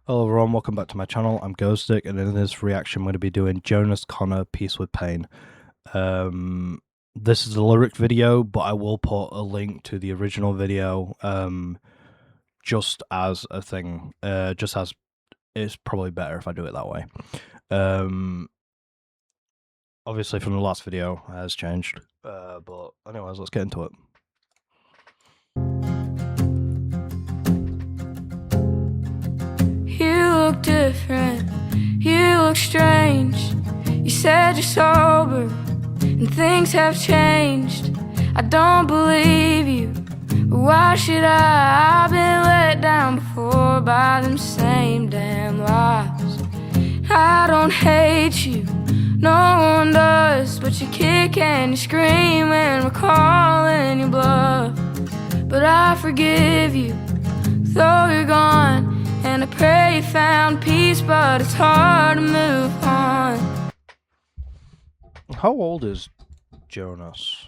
Hello everyone, welcome back to my channel. I'm Ghostic, and in this reaction I'm going to be doing Jonas Connor Peace with Pain. This is a lyric video, but I will put a link to the original video just as a thing, just as it's probably better if I do it that way. Obviously from the last video it has changed, but anyways, let's get into it. You look different, you look strange. You said you're sober and things have changed. I don't believe you, but why should I? I've been let down before by them same damn lies. I don't hate you, no one does, but you kick and you scream when we're calling your bluff. But I forgive you, though you're gone, and I pray you found peace, but it's hard to move on. How old is Jonas?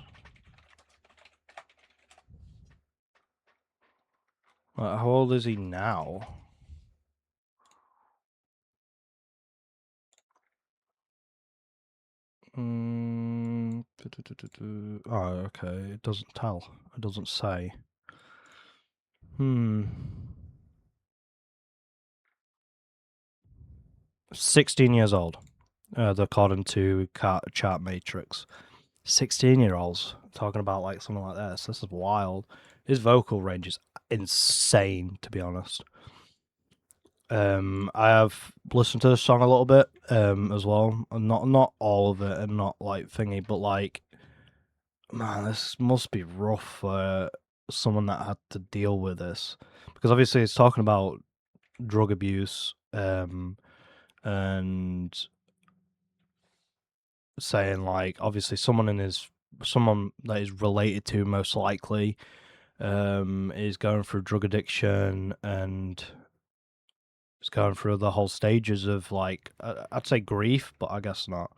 How old is he now? Oh, okay. It doesn't tell. It doesn't say. 16 years old, according to Chart Matrix. 16-year-olds talking about like something like this. This is wild. His vocal range is insane, to be honest. I have listened to the song a little bit as well. Not all of it, and not like thingy, but like, man, this must be rough for someone that had to deal with this, because obviously it's talking about drug abuse, and saying like obviously someone that is related to, most likely, is going through drug addiction and is going through the whole stages of, like, I'd say grief, but I guess not.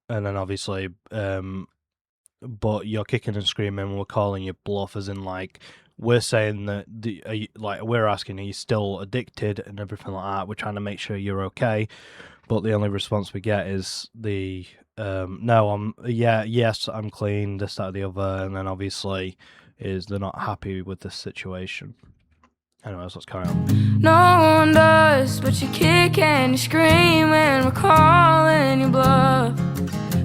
And then obviously, but you're kicking and screaming, we're calling you bluff, as in like we're saying that we're asking, are you still addicted and everything like that. We're trying to make sure you're okay, but the only response we get is the no, yes, I'm clean, this, that, or the other, and then obviously is they're not happy with this situation. Anyways, let's carry on. No one does, but you kick and you scream when we're calling your bluff.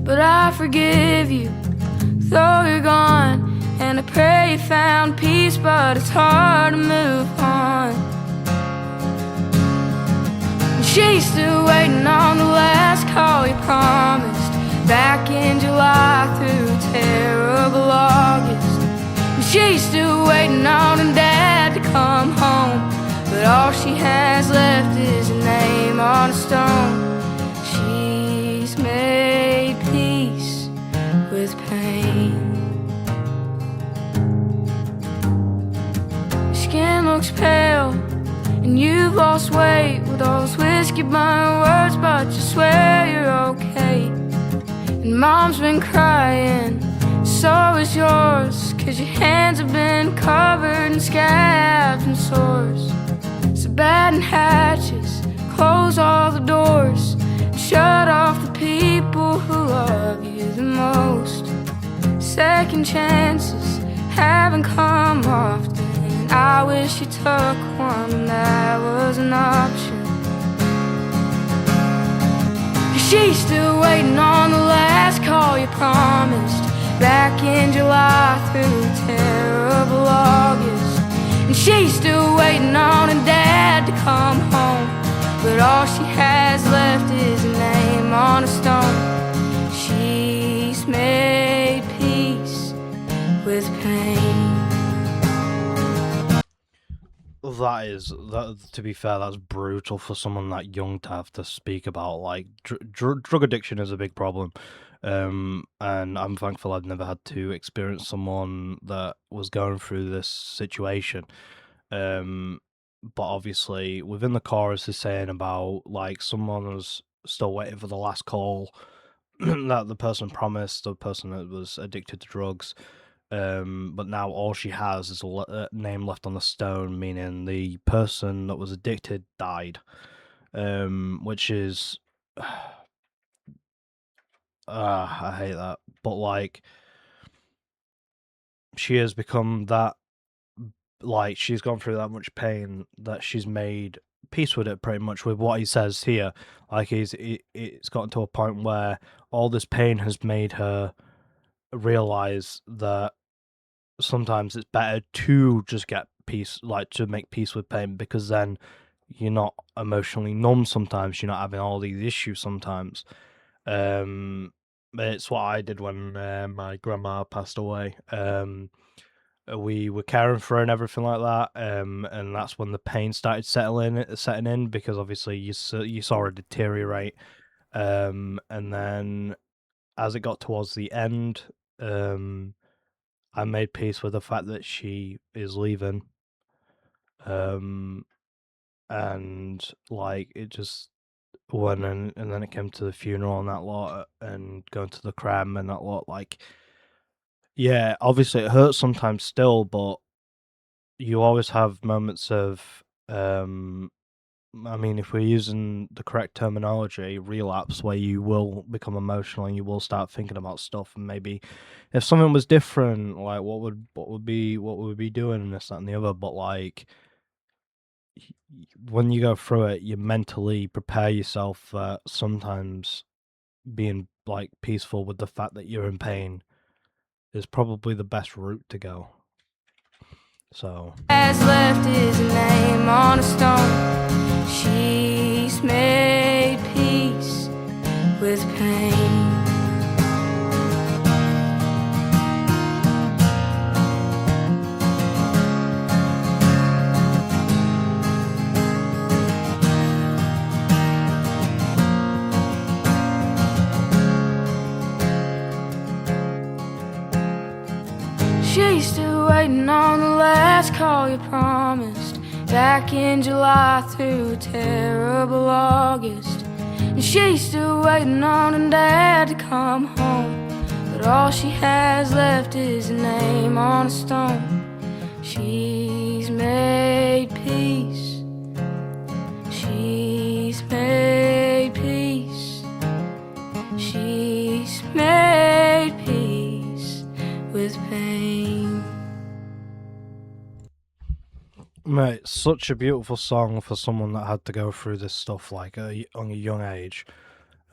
But I forgive you, though you're gone, and I pray you found peace, but it's hard to move on. And she's still waiting on the last call you promised back in July through a terrible August. And she's still waiting on her dad to come home, but all she has left is a name on a stone. She's made peace with pain. Your skin looks pale and you've lost weight with all those whiskey burn words, but you swear you're okay. And mom's been crying, so is yours, 'cause your hands have been covered in scabs and sores. So batten hatches, close all the doors, and shut off the people who love you the most. Second chances haven't come often, and I wish you took one and that was an option. She's still waiting on the last call you promised back in July through a terrible August. And she's still waiting on her dad to come home, but all she has left is a name on a stone. She's made peace with pain. That, to be fair, that's brutal for someone that young to have to speak about. Like, drug addiction is a big problem, and I'm thankful I've never had to experience someone that was going through this situation. But obviously within the chorus is saying about like someone was still waiting for the last call that the person promised, the person that was addicted to drugs, But now all she has is a name left on the stone, meaning the person that was addicted died. Which is, I hate that. But like, she has become that. Like, she's gone through that much pain that she's made peace with it, pretty much, with what he says here. Like, it's gotten to a point where all this pain has made her realize that sometimes it's better to just get peace, like to make peace with pain, because then you're not emotionally numb sometimes, you're not having all these issues sometimes. It's what I did when my grandma passed away. We were caring for her and everything like that, and that's when the pain started setting in, because obviously you saw her deteriorate, and then as it got towards the end, I made peace with the fact that she is leaving, um, and like it just and then it came to the funeral and that lot, and going to the cram and that lot. Like, yeah, obviously it hurts sometimes still, but you always have moments of, I mean, if we're using the correct terminology, relapse, where you will become emotional and you will start thinking about stuff, and maybe if something was different, like what would we be doing, and this, that, and the other. But like, when you go through it, you mentally prepare yourself that sometimes being like peaceful with the fact that you're in pain is probably the best route to go. So Has left his name on a stone. She's made peace with pain. She's still waiting on the last call you promised back in July through a terrible August. And she's still waiting on her dad to come home, but all she has left is a name on a stone. She's made peace. She's made peace. She's made peace with pain. mate, such a beautiful song for someone that had to go through this stuff like on a young age.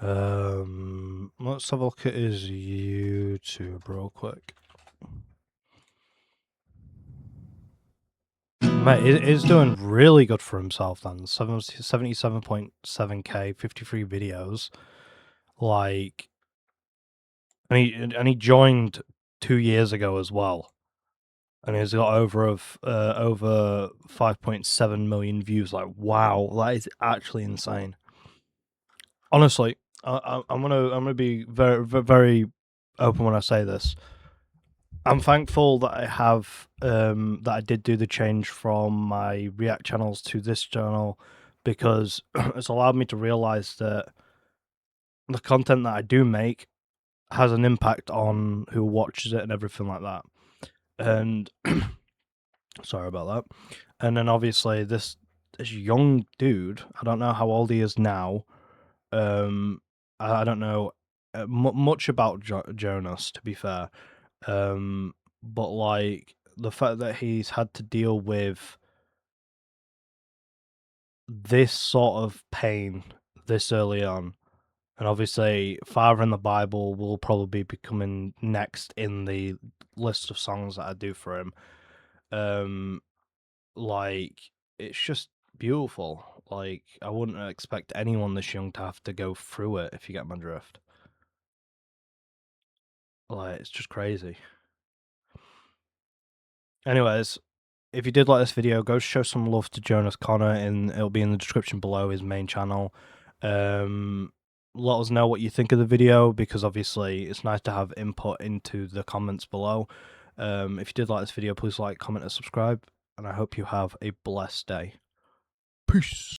Let's have a look at his YouTube real quick. Mate, he's doing really good for himself then. 77.7k, 53 videos. Like, and he joined 2 years ago as well. And he's got over 5.7 million views. Like, wow, that is actually insane. Honestly, I'm gonna be very very open when I say this. I'm thankful that I have that I did do the change from my React channels to this channel, because it's allowed me to realize that the content that I do make has an impact on who watches it and everything like that. And sorry about that. And then obviously this young dude, I don't know how old he is now. I don't know much about Jonas, to be fair. But like the fact that he's had to deal with this sort of pain this early on, and obviously Father in the Bible will probably be coming next in the list of songs that I do for him. Like, it's just beautiful. Like, I wouldn't expect anyone this young to have to go through it, if you get my drift. Like, it's just crazy. Anyways, if you did like this video, go show some love to Jonas Connor, and it'll be in the description below, his main channel. Let us know what you think of the video, because obviously it's nice to have input into the comments below. If you did like this video, please like, comment, and subscribe, and I hope you have a blessed day. Peace.